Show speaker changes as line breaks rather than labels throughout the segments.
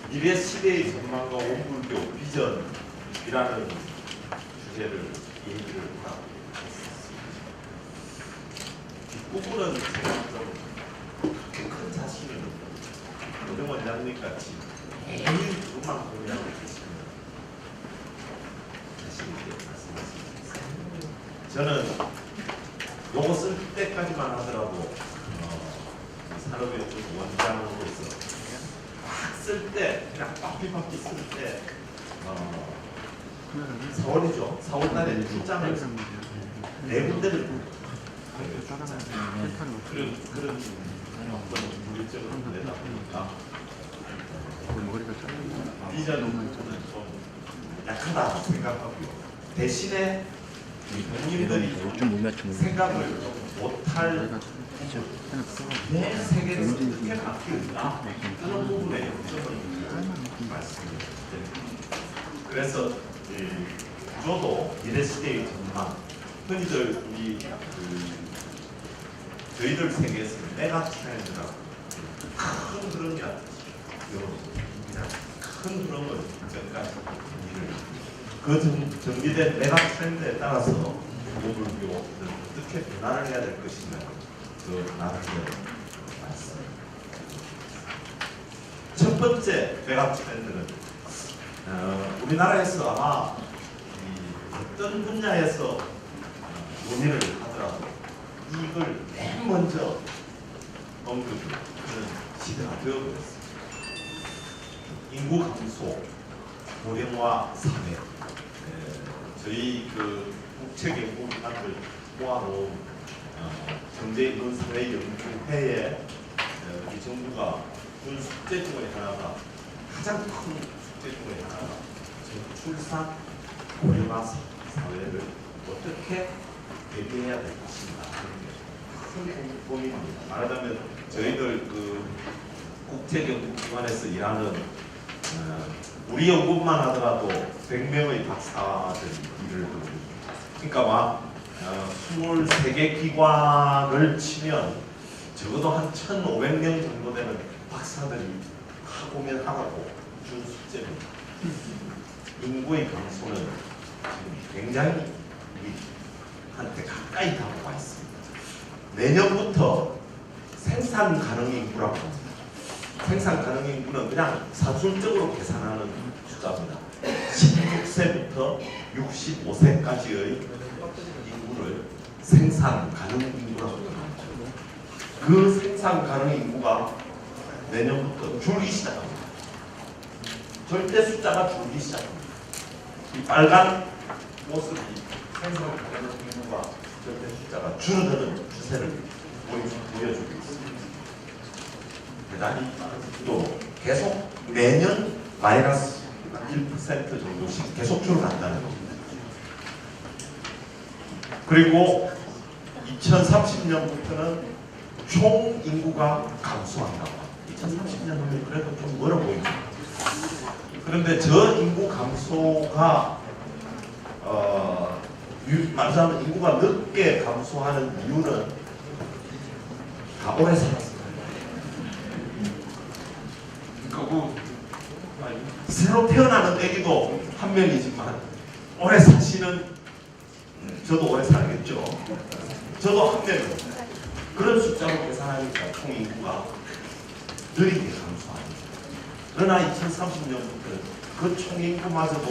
미래 시대의 전망과 원불교 비전이라는 주제를 얘기를 하고 뒷부분은 제가 좀큰 자신을 노정 원장님 같이 매일 그것만 공유하고 계시면 자신 있게 말씀하시겠습니다. 저는 요거 쓸 때까지만 하더라도 산업연구소 원장으로서 쓸 때 그냥 빠삐빠삐 쓸 때 4월이죠. 4월 달에 출장을 네 군데를 그런 물리적으로 내다 보니까 비전은 좀 약하다 생각하고요. 대신에 국민들이 생각을 좀 못할 내 세계에서 어떻게 바뀌었나 하는 부분에 요점을 말씀드립니다. 그래서 저도 미래 시대의 전망, 흔히들 저희들 세계에서 메가 트렌드라고 큰 흐름이라는 큰 흐름을 전까지 그 정비된 메가 트렌드에 따라서 고불교를 어떻게 변화를 해야 될 것인가 그 나누는 말씀. 첫 번째 메가 트렌드는 우리나라에서 아마 어떤 분야에서 논의를 하더라도 이걸 맨 먼저 언급을 하는 시대가 되어버렸습니다. 인구 감소, 고령화 사회, 저희 그 국책연구기관을 모아놓은 경제인문사회연구회에 우리 정부가 준 숙제 중에 하나가 가장 큰 숙제 중에 하나가 저출산 고령화 사회를 어떻게 대비해야 될 것인가 하는 게 큰 고민입니다. 말하자면 저희들 그 국책연구기관에서 일하는 우리 연구만 하더라도 100명의 박사들이 일을 하고 그러니까 막 23개 기관을 치면 적어도 한 1,500명 정도 되는 박사들이 하고면 하라고 준 숙제입니다. 인구의 감소는 지금 굉장히 우리한테 가까이 다가와 있습니다. 내년부터 생산 가능 인구라고 합니다. 생산 가능 인구는 그냥 산술적으로 계산하는 숫자입니다. 16세부터 65세까지의 인구를 생산 가능 인구라고 합니다. 그 생산 가능 인구가 내년부터 줄기 시작합니다. 절대 숫자가 줄기 시작합니다. 이 빨간 모습이 생산 가능 인구가 절대 숫자가 줄어드는 추세를 보여주고 있습니다. 대단히 또 계속 매년 마이너스 1% 정도씩 계속 줄어간다는 겁니다. 그리고 2030년부터는 총 인구가 감소한다고. 2030년은 그래도 좀 멀어 보입니다. 그런데 저 인구 감소가 말하자면 인구가 늦게 감소하는 이유는 다 오래 살았습니다. 그리고 새로 태어나는 애기도 한 명이지만 오래 사시는 저도 오래 살겠죠. 저도 한 명입니다. 그런 숫자로 계산하니까 총 인구가 느리게 감소합니다. 그러나 2030년부터 그 총 인구마저도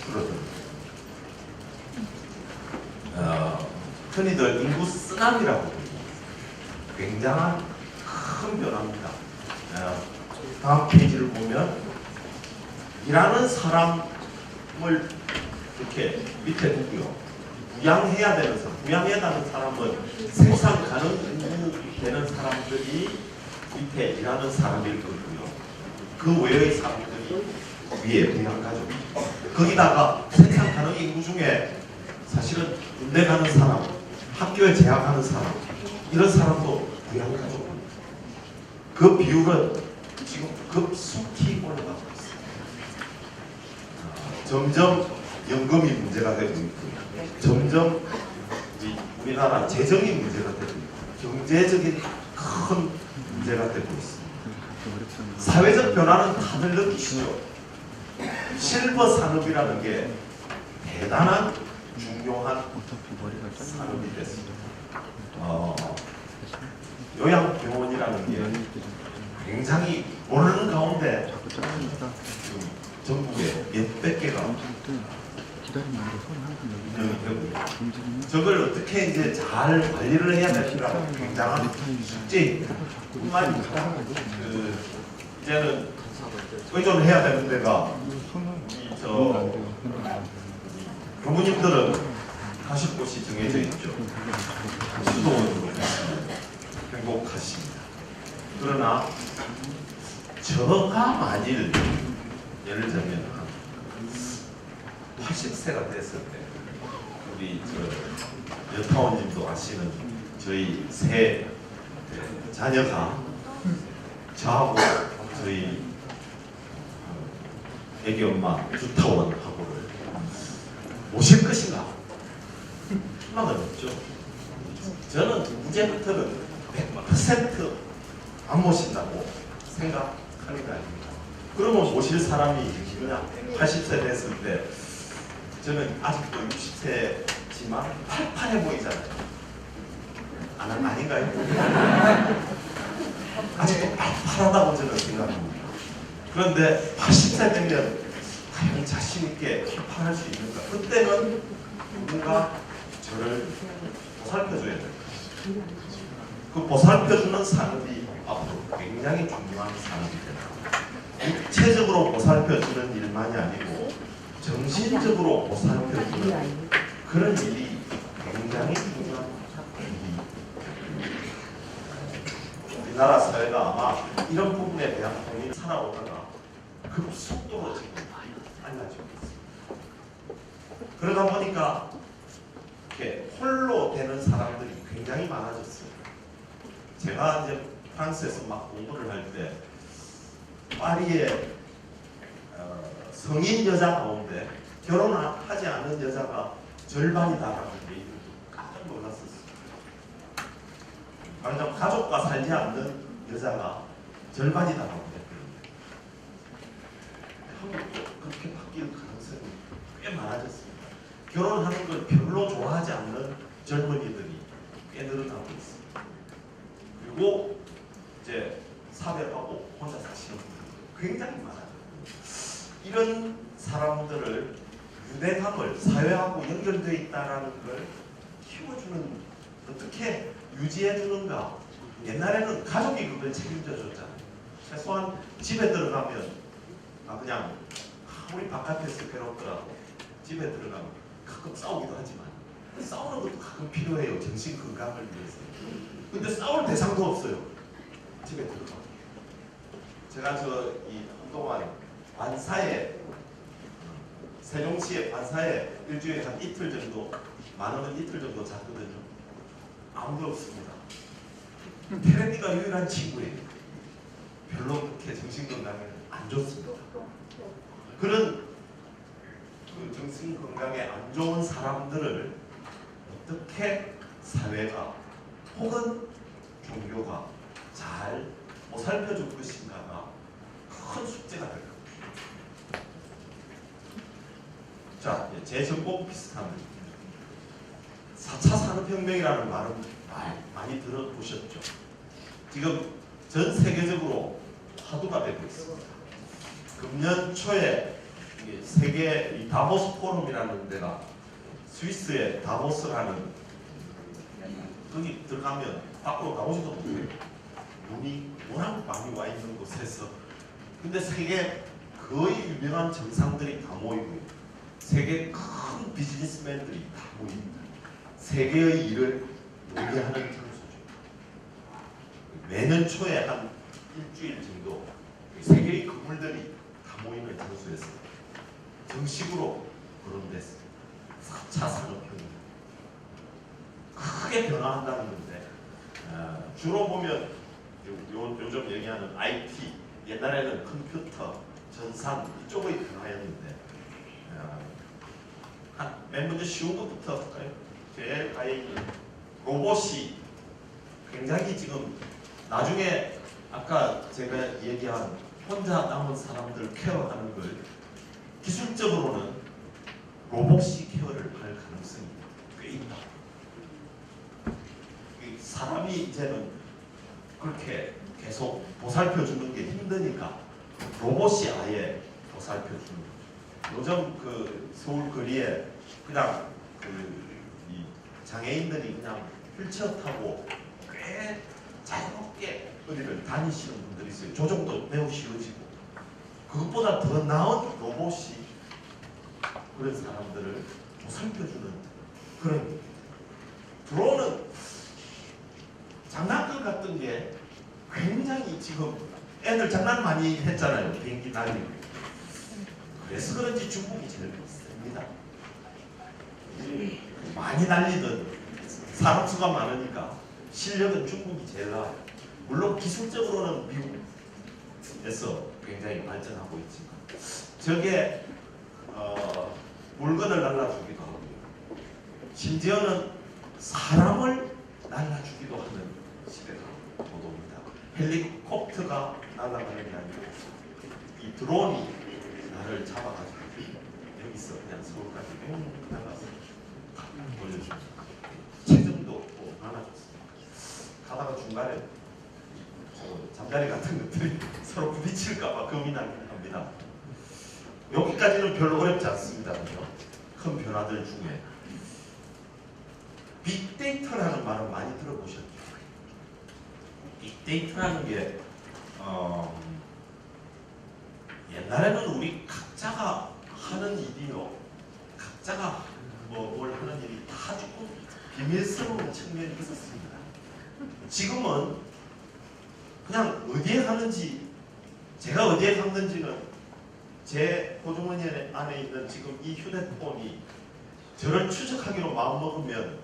줄어듭니다. 흔히들 인구 쓰나미라고 합니다. 굉장한 큰 변화입니다. 다음 페이지를 보면 일하는 사람을 이렇게 밑에 두고요. 부양해야 되는 사람, 부양해야 하는 사람은 생산 가능 되는 사람들이 밑에 일하는 사람일 거고요. 그 외의 사람들이 위에 부양가족이죠. 거기다가 생산 가능 인구 중에 사실은 군대 가는 사람, 학교에 재학하는 사람, 이런 사람도 부양가족입니다. 그 비율은 지금 급속히 올라가고 있습니다. 점점 연금이 문제가 되고 있고요. 점점 우리나라 재정이 문제가 되고 있고 경제적인 큰 문제가 되고 있습니다. 사회적 변화는 다들 느끼시죠? 실버 산업이라는 게 대단한 중요한 산업이 됐습니다. 요양병원이라는 게 굉장히 모르는 가운데 지금 전국에 몇백 개가 운영이 되고 저걸 어떻게 이제 잘 관리를 해야 될까 굉장한 숙제입니다. 뿐만 아니라 이제는 의존해야 되는 데가 교무님들은 가실 곳이 정해져 있죠. 수도원으로 행복하십니다. 그러나 저가 만일 예를 들면 80세가 됐을 때 우리 여타원님도 아시는 저희 세 자녀가 저하고 저희 애기 엄마 주타원하고를 모실 것인가? 희망은 없죠. 저는 이제부터는 100%안 모신다고 생각하는 거 아닙니다. 그러면 모실 사람이 그냥 80세 됐을 때 저는 아직도 60세지만 팔팔해 보이잖아요. 아닌가요? 아직도 팔팔하다고 저는 생각합니다. 그런데 80세 되면 과연 자신 있게 팔팔할 수 있는가? 그때는 누군가 저를 보살펴줘야 됩니다. 그 보살펴주는 산업이 앞으로 굉장히 중요한 산업이 됩니다. 육체적으로 보살펴주는 일만이 아니고 정신적으로 보살펴주는 그런 일이 굉장히 중요한 일입니다. 우리나라 사회가 아마 이런 부분에 대한 통일이 살아오다가 급속도로 지금 빨라지고 있습니다. 그러다 보니까 이렇게 홀로 되는 사람들이 굉장히 많아졌어요. 제가 이제 프랑스에서 막 공부를 할 때 파리에 성인 여자 가운데 결혼하지 않은 여자가 절반이다라는 얘기를 깜짝 놀랐었어요. 말하자면 가족과 살지 않는 여자가 절반이다라고 했거든요. 한국도 그렇게 바뀔 가능성이 꽤 많아졌습니다. 결혼하는 걸 별로 좋아하지 않는 젊은이들이 꽤 늘어나고 있습니다. 그리고 이제 사별하고 혼자 사시는 분들도 굉장히 많아요. 이런 사람들을 유대감을 사회하고 연결되어 있다는 걸 키워주는 어떻게 유지해 주는가. 옛날에는 가족이 그걸 책임져 줬잖아요. 최소한 집에 들어가면 그냥 우리 바깥에서 괴롭더라고 집에 들어가면 가끔 싸우기도 하지만 싸우는 것도 가끔 필요해요. 정신 건강을 위해서. 근데 싸울 대상도 없어요. 집에 들어가면. 제가 한동안 관사에 세종시의 관사에 일주일에 한 이틀 정도 많으면 이틀 정도 잤거든요. 아무도 없습니다. 테레비가 유일한 친구예요. 별로 그렇게 정신건강에 안 좋습니다. 그런 정신건강에 안 좋은 사람들을 어떻게 사회가 혹은 종교가 잘 보살펴줄 것인가가 큰 숙제가 될 겁니다. 자, 제 전공 비슷합니다. 4차 산업혁명이라는 말은 많이 들어보셨죠? 지금 전 세계적으로 화두가 되고 있습니다. 금년 초에 세계 다보스 포럼이라는 데가 스위스의 다보스라는 거기 들어가면 밖으로 나오지도 못해요. 눈이 워낙 많이 와 있는 곳에서. 근데 세계 거의 유명한 정상들이 다 모이고 세계 큰 비즈니스맨들이 다 모입니다. 세계의 일을 논의하는 장소죠. 매년 초에 한 일주일 정도 세계의 건물들이 다 모이는 장소에서 정식으로 거론됐습니다. 4차 산업혁명. 크게 변화한다는 건데 주로 보면 요즘 얘기하는 IT, 옛날에는 컴퓨터, 전산 이쪽의 변화였는데 맨 먼저 쉬운 것부터 할까요? 제일 다행히 로봇이 굉장히 지금 나중에 아까 제가 얘기한 혼자 남은 사람들 케어하는 걸 기술적으로는 로봇이 케어를 할 가능성이 꽤 있다. 사람이 이제는 그렇게 계속 보살펴 주는 게 힘드니까 로봇이 아예 보살펴 주는 거죠. 요즘 그 서울 거리에 그냥 이 장애인들이 그냥 휠체어 타고 꽤 자유롭게 어디를 다니시는 분들이 있어요. 조정도 매우 쉬워지고 그것보다 더 나은 로봇이 그런 사람들을 보살펴주는 그런 드론은 장난감 같은 게 굉장히 지금 애들 장난 많이 했잖아요. 비행기 날리고. 그래서 그런지 중국이 제일 셉니다. 많이 날리던 사람 수가 많으니까 실력은 중국이 제일 나아요. 물론 기술적으로는 미국에서 굉장히 발전하고 있지만 저게 물건을 날라주기도 하고요. 심지어는 사람을 날라주기도 하는 시대가 오옵니다. 헬리콥터가 날아가는 게 아니고 이 드론이 나를 잡아가지고 여기서 그냥 서울까지 날아가서 올려줍니다. 체중도 없고 많아졌습니다. 가다가 중간에 잠자리 같은 것들이 서로 부딪힐까봐 겁이 나긴 합니다. 여기까지는 별로 어렵지 않습니다. 그죠? 큰 변화들 중에 빅데이터라는 말을 많이 들어보셨죠? 빅데이터라는 게 옛날에는 우리 각자가 하는 일이요, 각자가 뭘 하는 일이 다 조금 비밀스러운 측면이 있었습니다. 지금은 그냥 어디에 가는지, 제가 어디에 갔는지는 제 호주머니 안에 있는 지금 이 휴대폰이 저를 추적하기로 마음먹으면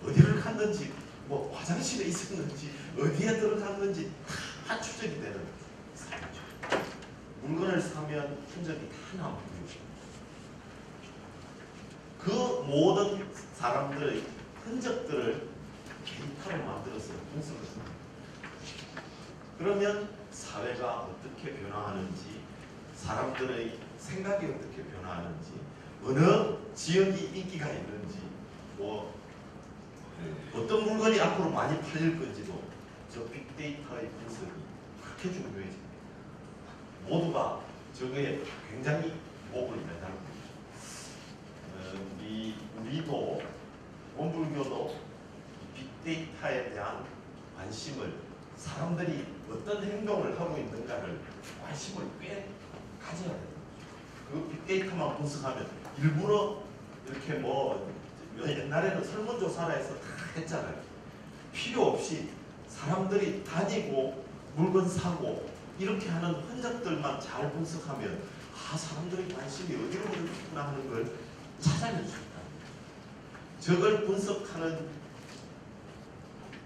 어디를 갔는지, 뭐 화장실에 있었는지, 어디에 들어갔는지 다 추적이 되는 삶이죠. 물건을 사면 흔적이 다 남고요. 그 모든 사람들의 흔적들을 데이터로 만들어서 분석했습니다. 그러면 사회가 어떻게 변화하는지, 사람들의 생각이 어떻게 변화하는지, 어느 지역이 인기가 있는지, 뭐 어떤 물건이 앞으로 많이 팔릴 건지도 저 빅데이터의 분석이 그렇게 중요해집니다. 모두가 저거에 굉장히 목을 매달고 우리도 원불교도 빅데이터에 대한 관심을, 사람들이 어떤 행동을 하고 있는가를 관심을 꽤 가져야 돼요. 그 빅데이터만 분석하면 일부러 이렇게 뭐 옛날에는 설문조사라 해서 다 했잖아요. 필요 없이 사람들이 다니고 물건 사고 이렇게 하는 흔적들만 잘 분석하면 사람들의 관심이 어디로 흐르구나 하는 걸 찾아낼 수 있다. 저걸 분석하는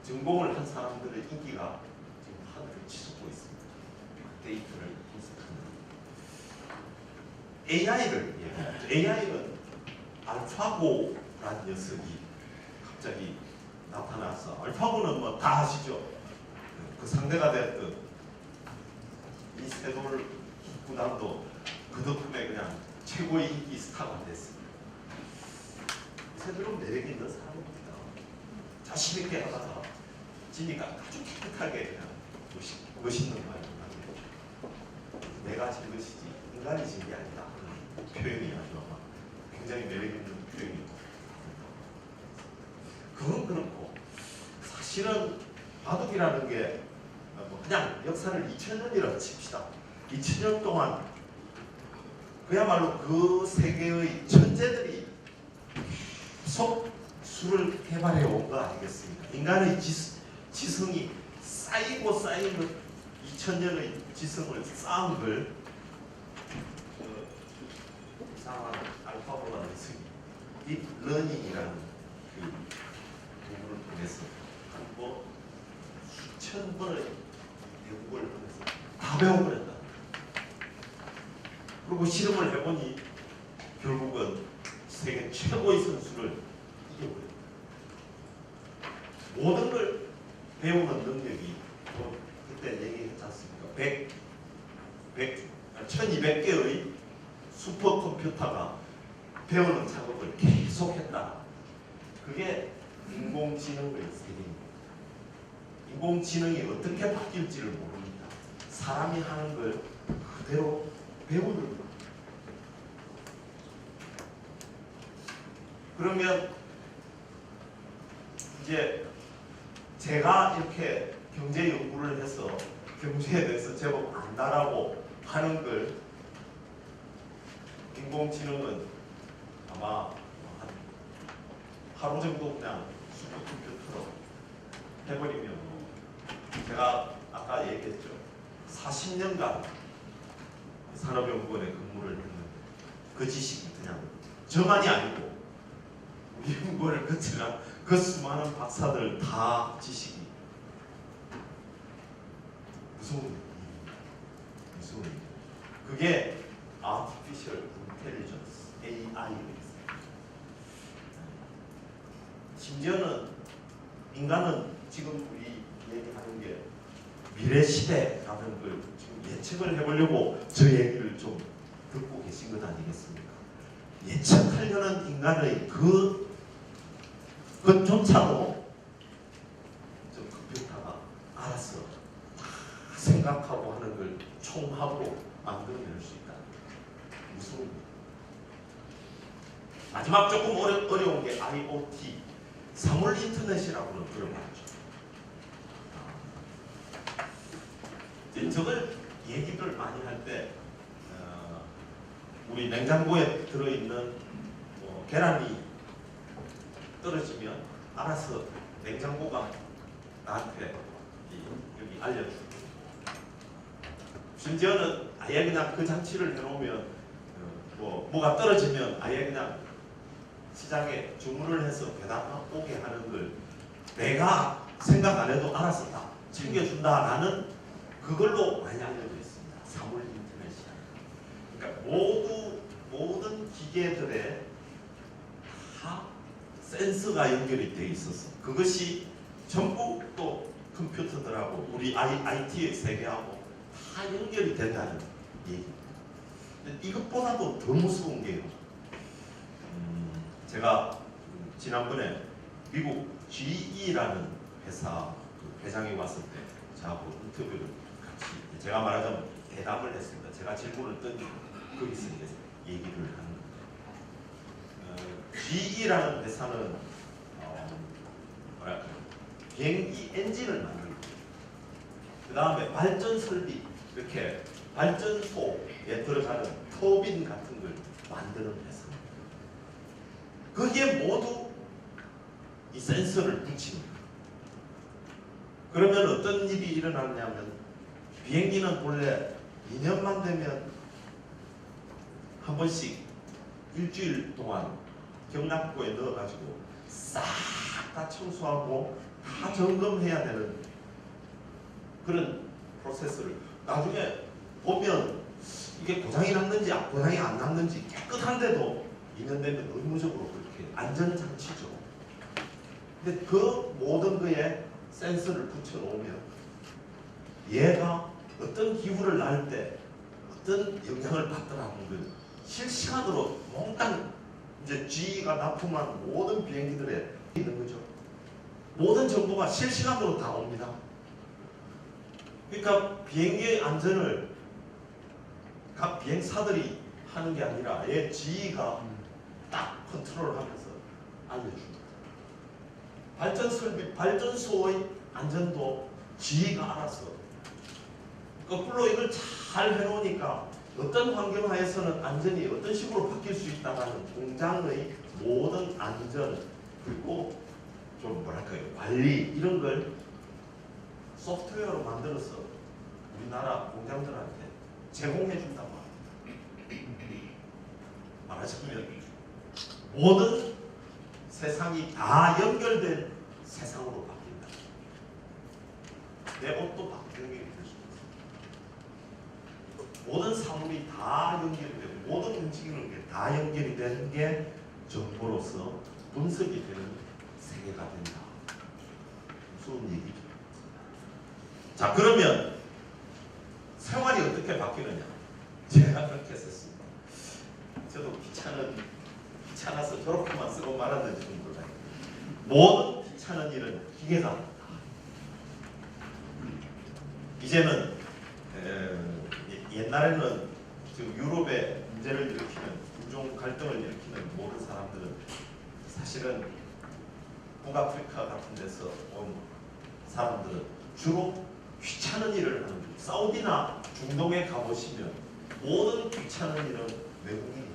전공을 한 사람들의 인기가 지금 하늘을 치솟고 있습니다. 빅데이터를 분석하는 AI는 알파고라는 녀석이 갑자기 나타나서, 알파고는 뭐 다 아시죠? 그 상대가 됐던 이 세돌 구단도 그 덕분에 그냥 최고의 인기 스타가 됐습니다. 세돌은 매력 있는 사람입니다. 자신 있게 하다가 지니까 아주 깨끗하게 그냥 멋있는 말입니다. 내가 진 것이지 인간이 진 게 아니다. 표현이 아주 굉장히 매력 있는 표현이고, 그건 그렇고 사실은 바둑이라는 게 그냥 역사를 2000년이라고 칩시다. 2000년 동안 그야말로 그 세계의 천재들이 계속 수를 개발해 온 거 아니겠습니까? 인간의 지성이 쌓이고 쌓인 것, 2000년의 지성을 쌓은 걸 이상한 알파고라는 녀석이 딥러닝이라는 그 도구를 통해서 뭐 수천 번의 대국을 통해서 다 배워버렸다. 그리고 실험을 해보니 결국은 세계 최고의 선수를 이겨버렸다. 모든 걸 배우는 능력이 컴퓨터가 배우는 작업을 계속했다. 그게 인공지능의 세계입니다. 인공지능이 어떻게 바뀔지를 모릅니다. 사람이 하는 걸 그대로 배우는 것. 그러면 이제 제가 이렇게 경제 연구를 해서 경제에 대해서 제법 안다라고 하는 걸 인공지능은 아마 한 하루 정도 그냥 슈퍼컴퓨터로 해버리면 제가 아까 얘기했죠. 40년간 산업연구원에 근무를 했는데 그 지식이 그냥 저만이 아니고 우리 연구원을 거쳐간 그 수많은 박사들 다 지식이 무서운 일입니다. 그게 Artificial Intelligence, AI입니다. 심지어는 인간은 지금 우리 얘기하는 게 미래 시대라는 걸 지금 예측을 해보려고 저 얘기를 좀 듣고 계신 것 아니겠습니까? 예측하려는 인간의 그조차도 저 컴퓨터가 알아서 다 생각하고 하는 걸 총합으로 만들어낼 수 있다. 무서운 일. 마지막 조금 어려운 게 IoT, 사물 인터넷이라고는 들어봤죠. 저걸 얘기를 많이 할 때 우리 냉장고에 들어있는 계란이 떨어지면 알아서 냉장고가 나한테 여기 알려주고, 심지어는 아예 그냥 그 장치를 해놓으면 뭐가 떨어지면 아예 그냥 시장에 주문을 해서 배달 오게 하는 걸 내가 생각 안 해도 알아서 다 챙겨준다라는 그걸로 많이 알려져 있습니다. 사물 인터넷이라는. 그러니까 모든 기계들에 다 센서가 연결이 돼 있어서 그것이 전부 또 컴퓨터들하고 우리 IT의 세계하고 다 연결이 된다는 얘기입니다. 근데 이것보다도 더 무서운 게요. 제가 지난번에 미국 GE라는 회사 회장이 왔을 때 저하고 인터뷰를 같이 제가 말하자면 대담을 했습니다. 제가 질문을 던지고 거기서 얘기를 하는 거예요. GE라는 회사는 비행기 엔진을 만들고 그 다음에 발전 설비, 이렇게 발전소에 들어가는 터빈 같은 걸 만드는 회사입니다. 거기에 모두 이 센서를 붙입니다. 그러면 어떤 일이 일어나냐면 비행기는 원래 2년만 되면 한 번씩 일주일 동안 경납고에 넣어가지고 싹 다 청소하고 다 점검해야 되는 그런 프로세스를 나중에 보면 이게 고장이 났는지 고장이 안 났는지 깨끗한데도 2년 되면 의무적으로 그렇게 안전장치죠. 근데 그 모든 거에 센서를 붙여놓으면 얘가 어떤 기후를 날 때 어떤 영향을 받더라는 걸 실시간으로 몽땅 이제 GE가 납품한 모든 비행기들에 있는 거죠. 모든 정보가 실시간으로 다 옵니다. 그러니까 비행기의 안전을 각 비행사들이 하는 게 아니라 얘 GE가 딱 컨트롤하면서 알려줍니다. 발전 설비, 발전소의 안전도 GE가 알아서 거꾸로 이걸 잘 해놓으니까 어떤 환경 하에서는 안전이 어떤 식으로 바뀔 수 있다는 공장의 모든 안전 그리고 좀 뭐랄까요 관리 이런 걸 소프트웨어로 만들어서 우리나라 공장들한테 제공해 준단 말이에요. 말하자면 모든 세상이 다 연결된 세상으로 바뀐다. 내 옷도 바뀌는 게 될 수 있어. 모든 사물이 다 연결이 되고 모든 움직이는 게 다 연결이 되는 게 정보로서 분석이 되는 세계가 된다. 무슨 얘기죠? 자, 그러면 생활이 어떻게 바뀌느냐? 제가 그렇게 썼습니다. 저도 귀찮아서 저렇게만 쓰고 말았는지 좀 몰라요. 모든 귀찮은 일은 기계가 한다. 이제는 옛날에는 지금 유럽에 문제를 일으키는 인종 갈등을 일으키는 모든 사람들은 사실은 북아프리카 같은 데서 온 사람들은 주로 귀찮은 일을 하는 중. 사우디나 중동에 가보시면 모든 귀찮은 일은 외국인입니다.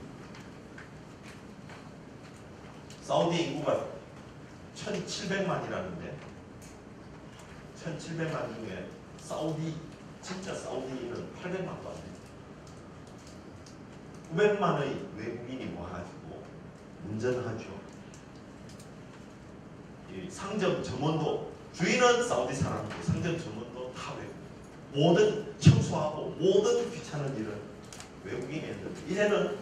사우디 인구가 1700만이라는데 1700만 중에 진짜 사우디는 800만도 안 됩니다. 900만의 외국인이 와가지고 운전하죠. 이 상점 점원도 주인은 사우디 사람이고 상점 점원도 다 외국인. 모든 청소하고 모든 귀찮은 일은 외국인이 했는데 이제는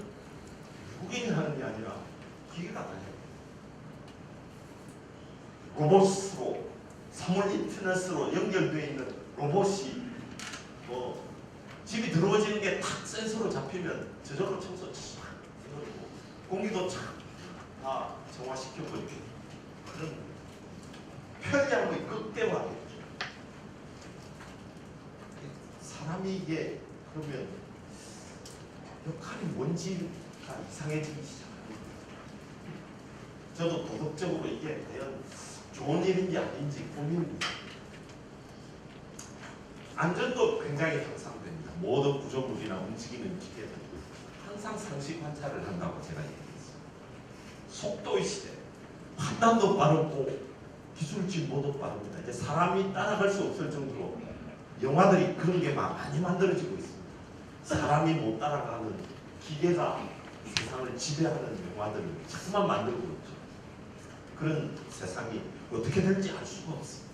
외국인이 하는 게 아니라 기계가 다 해요. 로봇으로 사물 인터넷으로 연결되어 있는 로봇이 뭐 집이 더러워지는 게 탁 센서로 잡히면 저절로 청소 촥 해버리고 공기도 촥 다 정화시켜버리고 그런 편리함의 극대화겠죠. 사람이 이게 그러면 역할이 뭔지가 이상해지기 시작합니다. 저도 도덕적으로 이게 과연 좋은 일인지 아닌지 고민입니다. 안전도 굉장히 향상됩니다. 모든 구조물이나 움직이는 기계들 항상 상시 관찰을 한다고 제가 얘기했어요. 속도의 시대, 판단도 빠르고 기술 진보도 빠릅니다. 이제 사람이 따라갈 수 없을 정도로 영화들이 그런 게 많이 만들어지고 있습니다. 사람이 못 따라가는 기계가 세상을 지배하는 영화들을 자꾸만 만들고 있죠. 그런 세상이 어떻게 될지 알 수가 없습니다.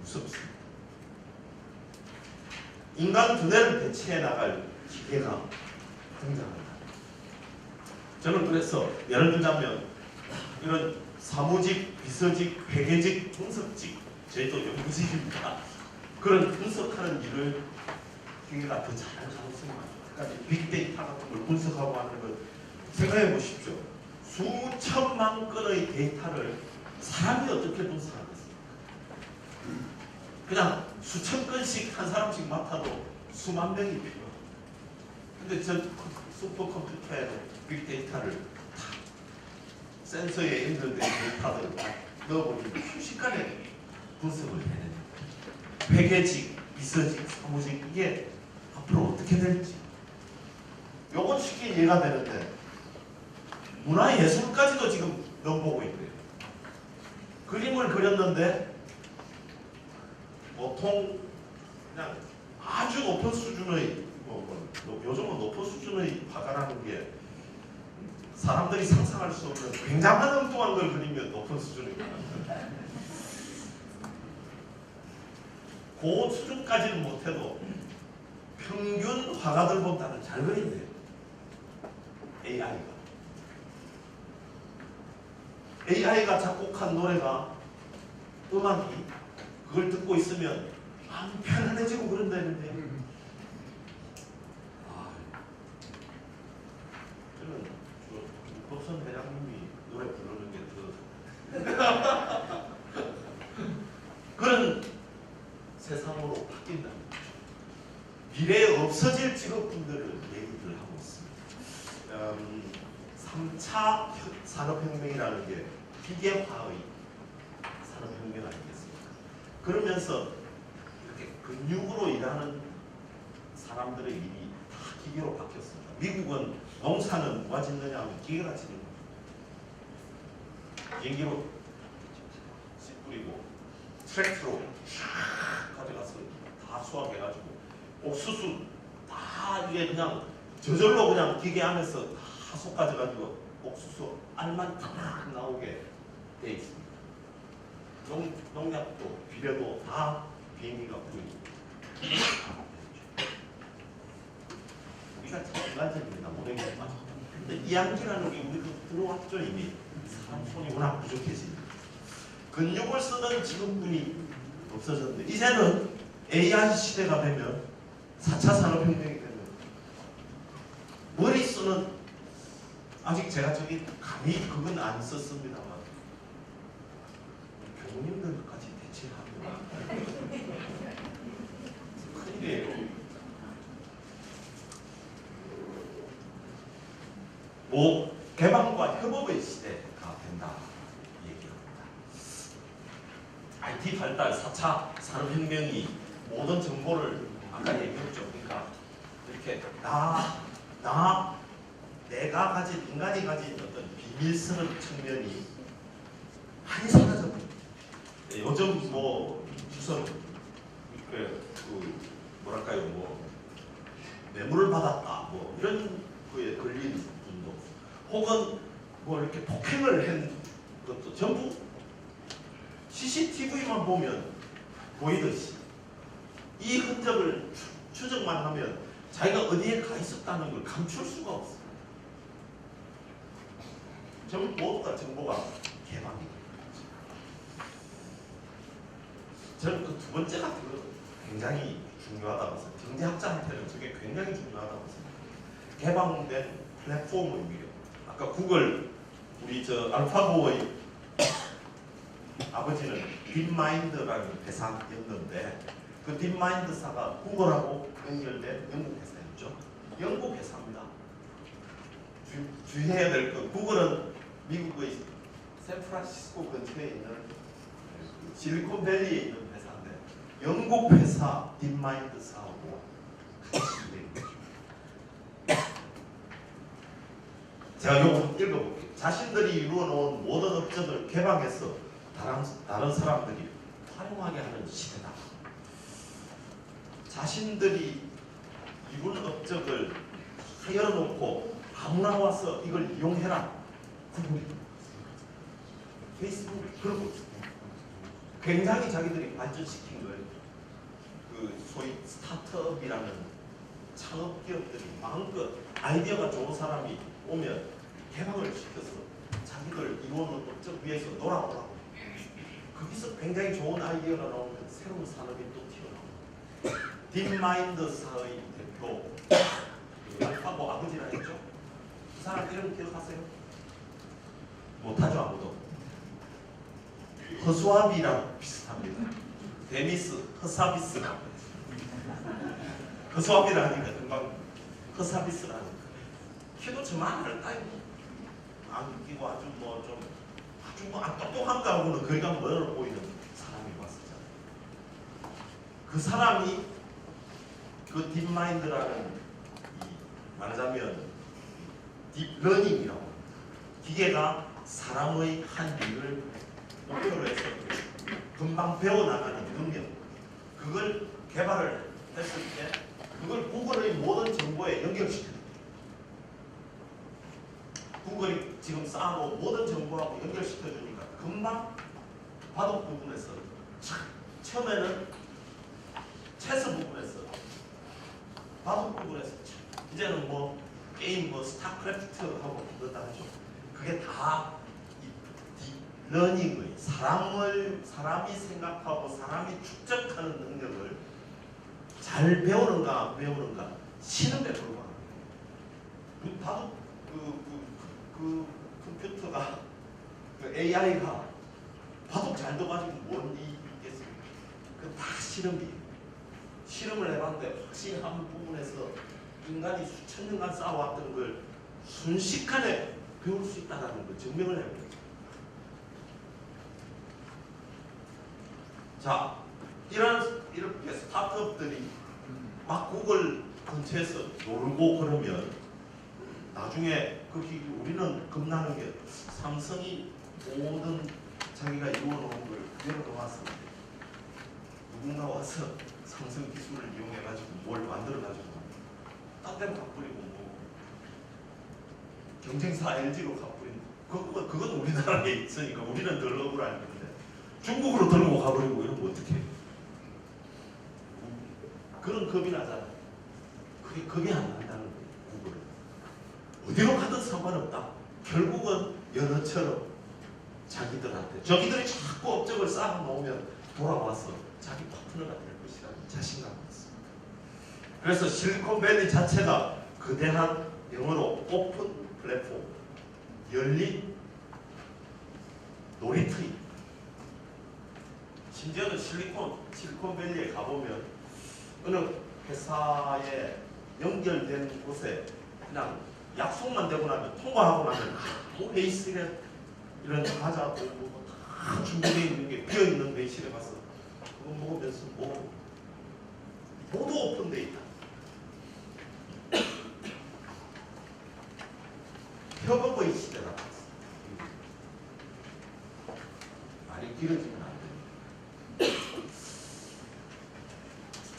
무섭습니다. 인간 두뇌를 대체해 나갈 기계가 등장한다. 저는 그래서 예를 들자면 이런 사무직, 비서직, 회계직, 분석직, 저희도 연구직입니다. 그런 분석하는 일을 기계가 더 잘할 가능성이 많죠. 빅데이터 같은 걸 분석하고 하는 걸 생각해 보십시오. 수천만 건의 데이터를 사람이 어떻게 분석하겠습니까? 그냥 수천 건씩 한 사람씩 맡아도 수만 명이 필요합니다. 근데 저 슈퍼컴퓨터에는 빅데이터를 다 센서에 연결된 데이터들을 다 넣어버리면 순식간에 분석을 해냅니다. 회계직, 비서직, 사무직 이게 앞으로 어떻게 될지 요건 쉽게 이해가 되는데 문화예술까지도 지금 넘보고 있고요. 그림을 그렸는데 보통 그냥 아주 높은 수준의 요즘은 높은 수준의 화가라는 게 사람들이 상상할 수 없는 굉장한 엉뚱한 걸 그리면 높은 수준입니다. 그 수준까지는 못해도 평균 화가들보다는 잘 그린대요. AI가 작곡한 노래가 음악이 그걸 듣고 있으면 마음이 편안해지고 그런다는데 저는 육법선 회장님이 노래 부르는 게 더 그런 세상으로 바뀐다. 미래에 없어질 직업군들을 얘기를 하고 있습니다. 3차 산업혁명이라는 게 기계화의 산업혁명 아니겠습니까? 그러면서 이렇게 근육으로 일하는 사람들의 일이 다 기계로 바뀌었습니다. 미국은 농사는 누가 짓느냐 하면 기계가 짓는 겁니다. 비행기로 씨 뿌리고 트랙터로 쫙 가져가서 다 수확해가지고 옥수수 다 이게 그냥 저절로 그냥 기계 안에서 다 솎아져가지고 옥수수 알만 딱 나오게 돼 있습니다. 농약도 비료도 다 비행기가 뿌리고 우리가 참 인간적입니다. 모래기만. 근데 이양기라는 게 우리도 들어왔죠 이미. 사람 손이 워낙 부족해집니다. 근육을 쓰던 직업군이 없어졌는데 이제는 AI 시대가 되면 4차 산업혁명이 되면 머리 쓰는 아직 제가 저기 감히 그건 안 썼습니다만 교우님들까지 대체합니다. 큰일이에요. 뭐 개방과 협업의 시대가 된다 얘기합니다. IT 발달, 4차 산업혁명이 모든 정보를 아까 얘기했죠. 그러니까 이렇게 내가 가진 인간이 가진 어떤 비밀스러운 측면이 많이 사라져버립니다. 요즘 뭐 무슨 뭐랄까요, 뭐 뇌물을 받았다 뭐 이런 거에 걸린 분도, 혹은 뭐 이렇게 폭행을 한 것도 전부 CCTV만 보면 보이듯이 이 흔적을 추적만 하면 자기가 어디에 가 있었다는 걸 감출 수가 없어요. 전부 모두가 정보가 개방이 됩니다. 저는 그 두 번째 같은 거 굉장히 중요하다고 해서, 경제학자한테는 저게 굉장히 중요하다고 해서, 개방된 플랫폼의 위력. 아까 구글, 우리 저 알파고의 아버지는 딥마인드라는 회사였는데, 그 딥마인드사가 구글하고 연결된 영국 회사였죠. 영국 회사입니다. 주의해야 될 것, 구글은 미국의 샌프란시스코 근처에 있는 실리콘밸리에 있는 회사인데, 영국 회사 딥마인드사하고 같이 된 거죠. 제가 이거 한번 읽어볼게요. 자신들이 이루어놓은 모든 업적을 개방해서 다른 사람들이 활용하게 하는 시대다. 자신들이 이룬 업적을 열어놓고 아무나 와서 이걸 이용해라. 구글이, 페이스북이 그러고 있어요. 굉장히 자기들이 발전시킨 거예요. 그 소위 스타트업이라는 창업 기업들이 마음껏 아이디어가 좋은 사람이 오면 개방을 시켜서 자기들 이루어놓은 업적 위에서 놀아오라고. 거기서 굉장히 좋은 아이디어가 나오면 새로운 산업이 또 튀어나옵니다. 딥마인드사의 대표 알파고 아버지라 했죠? 그 사람 이름 기억하세요? 못하죠, 아무도. 허수아비랑 비슷합니다. 데미스 허사비스라고 했어요. 허수아비라니까 금방 허사비스라는 거예요. 키도 저만할 따위고 안 끼고 아주 뭐 좀 안 똑똑한 거하고는 거리가 멀어 보이는 사람이 왔었잖아요. 그 사람이 그 딥마인드라는, 말하자면 딥러닝이라고 합니다. 기계가 사람의 한 일을 목표로 해서 금방 배워나가는 능력, 그걸 개발을 했을 때 그걸 구글의 모든 정보에 연결시켜요. 구글이 지금 쌓아놓은 모든 정보하고 연결시켜주니까 금방 바둑 부분에서, 처음에는 체스 부분에서, 바둑 부분에서, 이제는 뭐 게임 뭐 스타크래프트하고 그러다 하죠. 그게 다 러닝의 사람이 생각하고 사람이 축적하는 능력을 잘 배우는가 안 배우는가 시는 데 불과합니다. 바둑 그 컴퓨터가, 그 AI가 바둑 잘 둬가지고 뭔 일이 있겠습니까? 그 다 실험이에요. 실험을 해봤는데 확실히 한 부분에서 인간이 수천 년간 쌓아왔던 걸 순식간에 배울 수 있다는 걸 증명을 해버려요. 자, 이렇게 스타트업들이 막 구글 근처에서 놀고 그러면 나중에 거기 우리는 겁나는 게, 삼성이 모든 자기가 이루어놓은 걸 그대로 놓았을 때 누군가 와서 삼성 기술을 이용해가지고 뭘 만들어가지고 딴 데로 가버리고, 뭐 경쟁사 LG로 가버리고, 그건 우리나라에 있으니까 우리는 덜 억울할 건데 중국으로 들고 가버리고 이러면 어떡해. 그런 겁이 나잖아. 그게 겁이 안 난다는 거예요. 구글은 어디로 가든 상관없다. 결국은 연어처럼 저기들이 자꾸 업적을 쌓아놓으면 돌아와서 자기 파트너가 될 것이라는 자신감이 있습니다. 그래서 실리콘밸리 자체가 거대한 영어로 오픈 플랫폼, 열린 놀이터입니다. 심지어는 실리콘밸리에 가보면 어느 회사에 연결된 곳에 그냥 약속만 되고 나면 통과하고 나면 뭐 회의실에 이런 과자도 다 준비되어 있는 게 비어있는 회의실에 가서 그거 먹으면서 모두 오픈되어 있다. 협업의 시대가 왔습니다. 말이 길어지면 안 됩니다.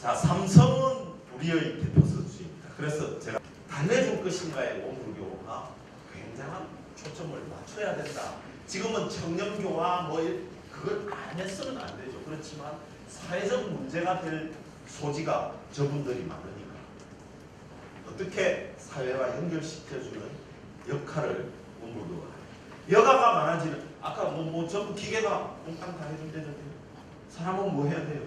자, 삼성은 우리의 대표 선수입니다. 그래서 제가 달래줄 것인가의 원불교가 굉장한 초점을 맞춰야 된다. 지금은 청년교와 그걸 안 했으면 안 되죠. 그렇지만 사회적 문제가 될 소지가 저분들이 많으니까 어떻게 사회와 연결시켜주는 역할을 원불교가 해요. 여가가 많아지는 아까 전부 기계가 몽땅 다 해준다는데 사람은 뭐 해야 돼요?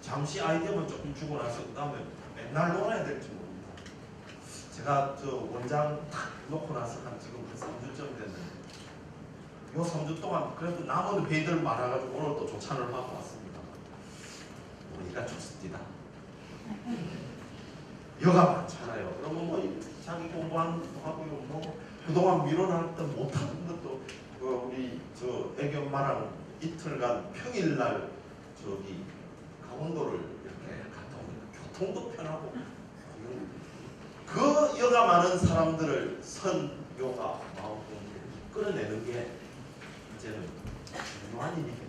잠시 아이디어만 조금 주고 나서 그 다음에 맨날 놀아야 될지 모릅니다. 제가 저 원장 탁 놓고 나서 지금 한 3주쯤 됐는데 요 3주 동안 그래도 남은 회의들 많아가지고 오늘 또 조찬을 하고 왔습니다. 우리가 좋습니다. 여가 많잖아요. 그러면 자기 공부하는 것도 하고요. 그동안 미뤄놨던 못하는 것도 우리 저 애기 엄마랑 이틀간 평일날 저기 강원도를 이렇게 갔다 오니까 교통도 편하고 그 여가 많은 사람들을 선교가 마음 끌어내는 게 이제는 중요한 일이 됩니다.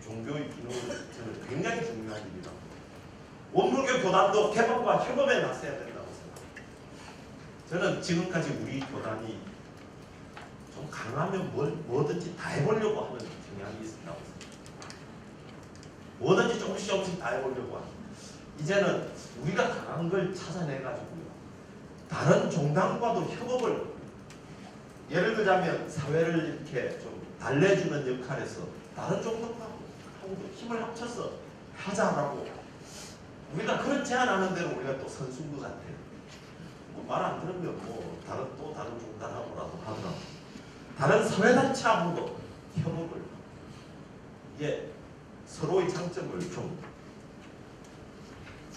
종교의 기능은 저는 굉장히 중요한 일이다. 원불교 교단도 개방과 협업에 나서야 된다고 생각합니다. 저는 지금까지 우리 교단이 좀 강하면 뭐든지 다 해보려고 하는 경향이 있다고 생각합니다. 뭐든지 조금씩 다 해보려고 하는. 이제는 우리가 강한 걸 찾아내가지고요. 다른 종단과도 협업을 예를 들자면 사회를 이렇게 좀 달래주는 역할에서 다른 종단하고도 힘을 합쳐서 하자라고 우리가 그런 제안하는 대로 우리가 또 선수인 것 같아요. 말 안 들으면 다른 종단하고라도 하더라도 다른 사회단체하고도 협업을 서로의 장점을 좀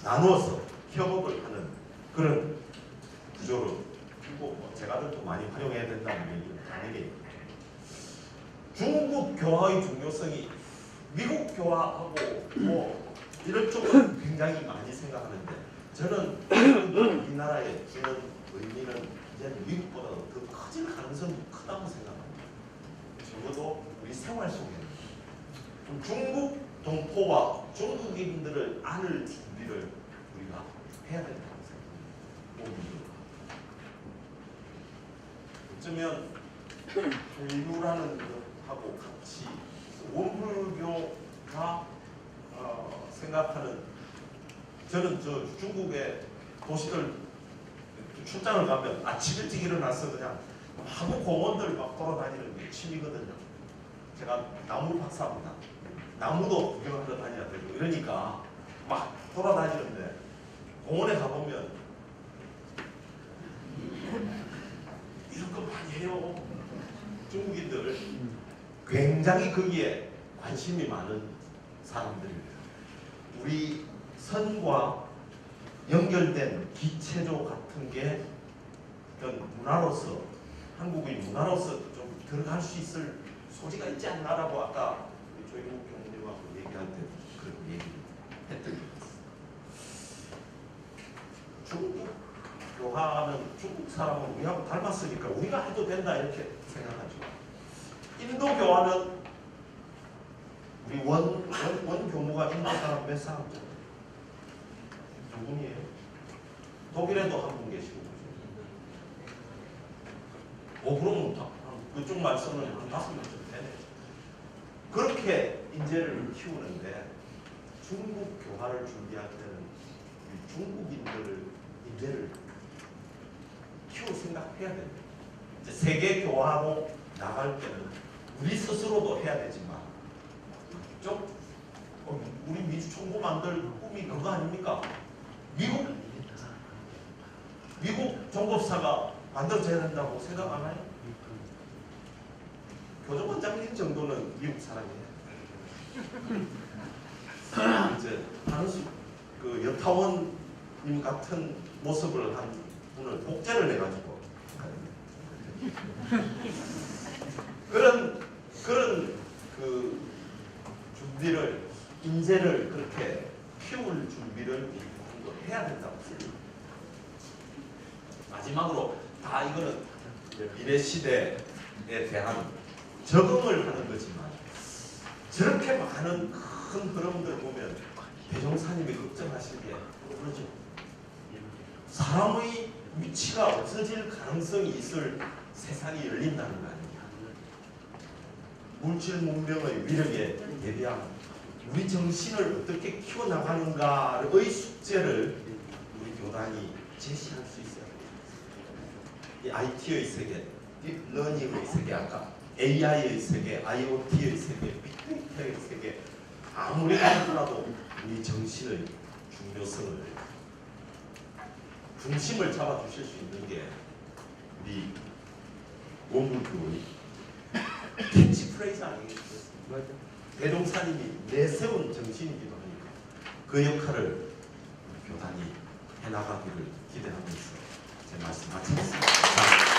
나누어서 협업을 하는 그런 구조로 그리고 제가들도 많이 활용해야 된다는 얘기는 당연히 중국 교화의 중요성이 미국 교화하고 이런 쪽은 굉장히 많이 생각하는데 저는 우리나라에 주는 의미는 이제 미국보다 더 커질 가능성이 크다고 생각합니다. 적어도 우리 생활 속에는 중국 동포와 중국인들을 안을 준비를 우리가 해야 된다고 생각합니다. 어쩌면 인류라는 것하고 같이 원불교가 생각하는 저는 저 중국의 도시들 출장을 가면 아침 일찍 일어나서 그냥 한국 공원들 막 돌아다니는 게 취미거든요. 제가 나무 박사입니다. 나무도 구경하러 다녀야 되고 이러니까 막 돌아다니는데 공원에 가보면 이런 거 많이 해요. 중국인들 굉장히 거기에 관심이 많은 사람들입니다. 우리 선과 연결된 기체조 같은 게 어떤 문화로서 한국의 문화로서 좀 들어갈 수 있을 소지가 있지 않나라고 아까 우리 조인국 교수님하고 얘기할 때 그런 얘기를 했던 것 같습니다. 중국 교화는 중국 사람은 우리하고 닮았으니까 우리가 해도 된다 이렇게 생각하죠. 인도 교화는 우리 원 교무가 인도 사람 몇 사람 정도? 두 분이에요. 독일에도 한 분 계시고 그러면 그쪽 말씀은 한 5명쯤 되네. 그렇게 인재를 키우는데 중국 교화를 준비할 때는 중국인들을 인재를 키울 생각해야 됩니다. 이제 세계 교화로 나갈 때는 우리 스스로도 해야 되지만 우리 민주 총국 만들 꿈이 그거 아닙니까? 미국 정법사가 만들어져야 된다고 생각 안 해요? 교정 원장님 정도는 미국 사람이에요. 이제 다른 그 여타원님 같은 모습을 한 분을 복제를 해가지고 그런 그 준비를 인재를 그렇게 키울 준비를 해야 된다고 생각합니다. 마지막으로 다 이거는 미래 시대에 대한 적응을 하는 거지만 저렇게 많은 큰 흐름들 보면 대종사님이 걱정하시기에 그러죠. 사람의 위치가 없어질 가능성이 있을 세상이 열린다는 거 아닙니까? 물질 문명의 위력에 대비한 우리 정신을 어떻게 키워나가는가의 숙제를 우리 교단이 제시할 수 있어요. 이 IT의 세계, 딥러닝의 세계, 아까 AI의 세계, IoT의 세계, 빅데이터의 세계, 아무리 하더라도 우리 정신의 중심을 잡아주실 수 있는 게 우리 원불교의 캐치프레이즈 아니겠습니까? 대종사님이 내세운 정신이기도 하니까 그 역할을 교단이 해나가기를 기대하면서 제 말씀 마치겠습니다.